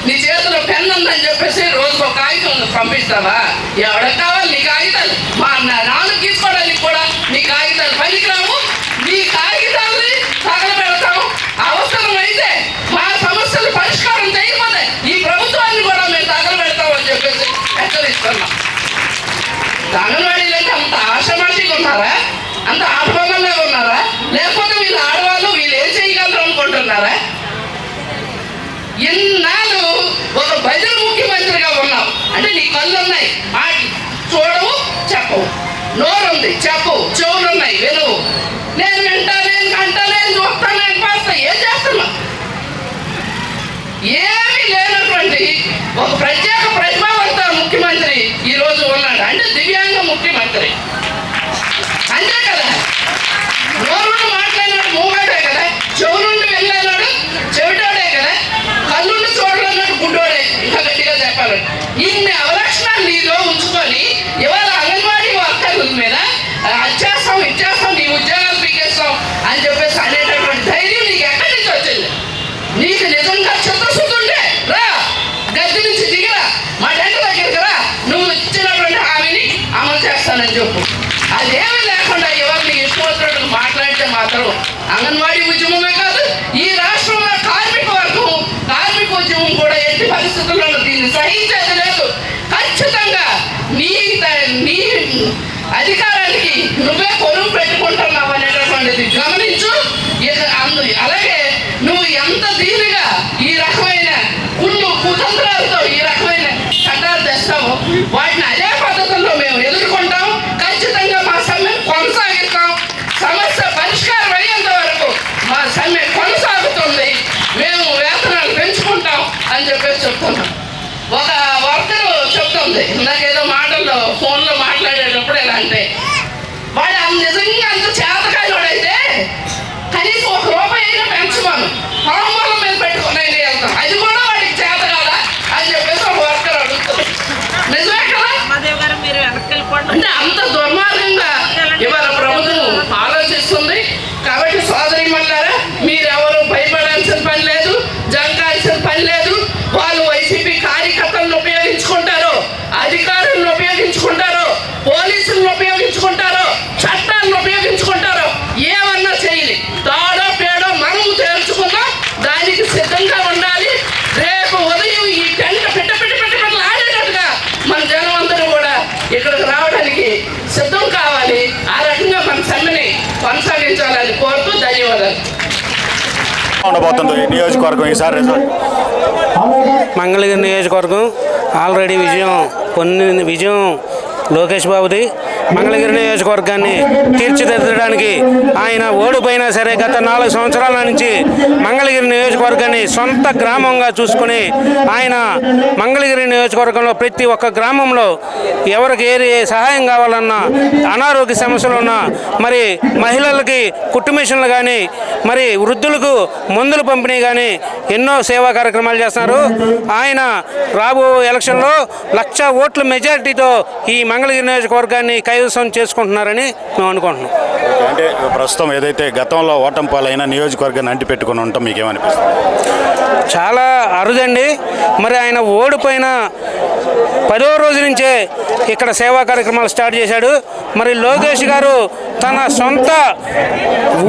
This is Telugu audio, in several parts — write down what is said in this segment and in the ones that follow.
నీ చేతిలో పెన్ ఉందని చెప్పేసి రోజుకు ఒక కాగితం పంపిస్తావా? ఎవరికి కావాలి నీ కాగితాలు? మా నాలుగు తీసుకోవడానికి కూడా నీ కాగితాలు పనికిరావు. నీ కాగితాలని తగలబెడతాము. అవసరమైతే మా సమస్యలు పరిష్కారం చేయకపోతే ఈ ప్రభుత్వాన్ని కూడా మేము తగలబెడతామని చెప్పేసి హెచ్చరిస్తున్నాం. అంగన్వాడీలు అంటే అంత ఆషమాషిగా ఉన్నారా? అంత ఆటభంగంగా ఉన్నారా? లేకపోతే వీళ్ళు ఆడవాళ్ళు వీళ్ళు ఏం చేయగలరు అనుకుంటున్నారా? ఇన్నాళ్ళు ఒక భజన ముఖ్యమంత్రిగా ఉన్నావు అంటే నీ కళ్ళు ఉన్నాయి, చూడవు, చెప్పవు. నోరు ఉంది, చెప్పు. చెవులు ఉన్నాయి, వినవు. నేను వింటా, నేను కంటా, నేను చూస్తా, నేను పాస్తా. ఏం చేస్తున్నా? ఏమీ లేనటువంటి ఒక ప్రత్యేక ప్రతిభావంత ముఖ్యమంత్రి ఈ రోజు ఉన్నాడు అంటే దివ్యాంగ ముఖ్యమంత్రి. అంతే కదా? నోరుండి మాట్లాడినాడు మూగాడే కదా, చెవులుండి వెళ్ళాడు చెవిటాడే కదా, కళ్ళుండి చూడలేనాడు గుడ్డోడే. ఇంకా గట్టిగా చెప్పాలంటే ఇన్ని అవలక్షణాలు నీలో ఉంచుకొని ఇవాళ అంగన్వాడీ వర్కర్ల మీద అచ్చేస్తాం ఇచ్చేస్తాం నీ ఉద్యోగాలు పీకేస్తాం అని చెప్పేసి అనేటటువంటి ధైర్యం నీకు ఎక్కడి నుంచి వచ్చింది? నీకు నిజంగా చిత్తశుద్ధి ఉంటే రా, గద్దె నుంచి దిగిరా, మా టెంట్ దగ్గరికి రా, నువ్వు ఇచ్చినటువంటి హామీని అమలు చేస్తానని చెప్పు. అదేమీ లేకుండా ఇవాళ నీ ఇష్టం మాట్లాడితే మాత్రం అంగన్వాడీ ఉద్యమమే కాదు, ఈ రాష్ట్రంలో కార్మిక వర్గం కార్మిక ఉద్యమం కూడా ఎట్టి పరిస్థితుల్లో దీన్ని సహించేది లేదు. ఖచ్చితంగా నీ అధికారానికి నువ్వే కొలువు పెట్టుకుంటున్నావు అనేటటువంటిది గమనించు. అలాగే నువ్వు ఎంత దీనిగా ఈ రకమైన కుతంత్రాలతో ఈ రకమైన చట్టాలు తెస్తావో వాటిని అదే పద్ధతుల్లో మేము ఎదుర్కొంటాం. ఖచ్చితంగా మా సమ్మె కొనసాగిస్తాం. సమస్య పరిష్కారం అయ్యేంత వరకు మా సమ్మె కొనసాగుతుంది. మేము వేతనాలు పెంచుకుంటాం అని చెప్పేసి చెప్తున్నాం. ఒక వర్కరు చెప్తుంది నాకేదో మాటల్లో ఫోన్లో మాట్లాడేటప్పుడు ఎలా అంటే, వాడు నిజంగా అంత చేతకాయవాడైతే కనీసం ₹1 అయినా పెంచమను, పొలం మీద పెట్టుకుని వెళ్తాం. అది కూడా వాడికి చేత కదా అని చెప్పేసి ఒక వర్కర్ అడుగుతుంది. నిజమే కదా? అంటే అంత దుర్మార్గంగా ఇవాళ ప్రభుత్వం ఆలోచిస్తుంది. కాబట్టి సోదరి మల్లారా, మీరెవరు భయపడాల్సిన పని లేదు, జంకాల్సిన పని లేదు. వాళ్ళు వైసీపీ కార్యకర్తలను ఉపయోగించుకుంటారు, అధికారులను ఉపయోగించుకుంటారు, పోలీసులను ఉపయోగించుకుంటారు, చట్టాలను ఉపయోగించుకుంటారు. ఏమన్నా చేయలి, తాడో పేడో మనం తేల్చుకుందాం. దానికి సిద్ధంగా ఉండాలి. రేపు ఉదయం ఈ టెంట్ పిట్ట ఆడేటట్టుగా మన జనం అందరూ కూడా ఇక్కడికి రావడానికి సిద్ధం కావాలి. ఆ రకంగా మన సమ్మెని కొనసాగించాలని కోరుతూ ధన్యవాదాలు. ఉండబోతుంది నియోజకవర్గం ఈసారి రిజల్ట్? మంగళగిరి నియోజకవర్గం ఆల్రెడీ విజయం లోకేష్ బాబుది. మంగళగిరి నియోజకవర్గాన్ని తీర్చిదిద్దడానికి ఆయన ఓడిపోయినా సరే గత 4 సంవత్సరాల నుంచి మంగళగిరి నియోజకవర్గాన్ని సొంత గ్రామంగా చూసుకుని ఆయన మంగళగిరి నియోజకవర్గంలో ప్రతి ఒక్క గ్రామంలో ఎవరికి ఏ సహాయం కావాలన్నా, అనారోగ్య సమస్యలు ఉన్నా, మరి మహిళలకి కుట్టు మిషన్లు కానీ, మరి వృద్ధులకు మందులు పంపిణీ కానీ ఎన్నో సేవా కార్యక్రమాలు చేస్తున్నారు. ఆయన రాబో ఎలక్షన్లో 1,00,000 ఓట్ల మెజారిటీతో ఈ మంగళగిరి నియోజకవర్గాన్ని కైవసం చేసుకుంటున్నారని మేము అనుకుంటున్నాం. అంటే ప్రస్తుతం ఏదైతే గతంలో ఓటమి పాలైన నియోజకవర్గాన్ని అంటిపెట్టుకుని ఉంటాం, మీకేమనిపిస్తుంది? చాలా అరుదండి. మరి ఆయన ఓడిపోయిన 10వ రోజు నుంచే ఇక్కడ సేవా కార్యక్రమాలు స్టార్ట్ చేశాడు. మరి లోకేష్ గారు తన సొంత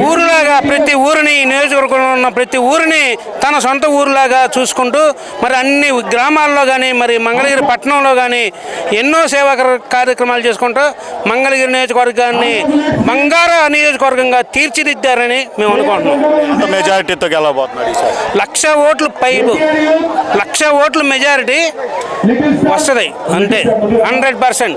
ఊరులాగా ప్రతి ఊరిని, నియోజకవర్గంలో ఉన్న ప్రతి ఊరిని తన సొంత ఊరులాగా చూసుకుంటూ మరి అన్ని గ్రామాల్లో కానీ, మరి మంగళగిరి పట్టణంలో కానీ ఎన్నో సేవా కార్యక్రమాలు చేసుకుంటూ మంగళగిరి నియోజకవర్గాన్ని బంగారు నియోజకవర్గంగా తీర్చిదిద్దారని మేము అనుకుంటున్నాం. మెజారిటీతో గెలవబోతున్నారు ఈసారి? 1,00,000 ఓట్లు పైపు, 1,00,000 ఓట్ల మెజారిటీ వస్తుంది అంతే, 100%.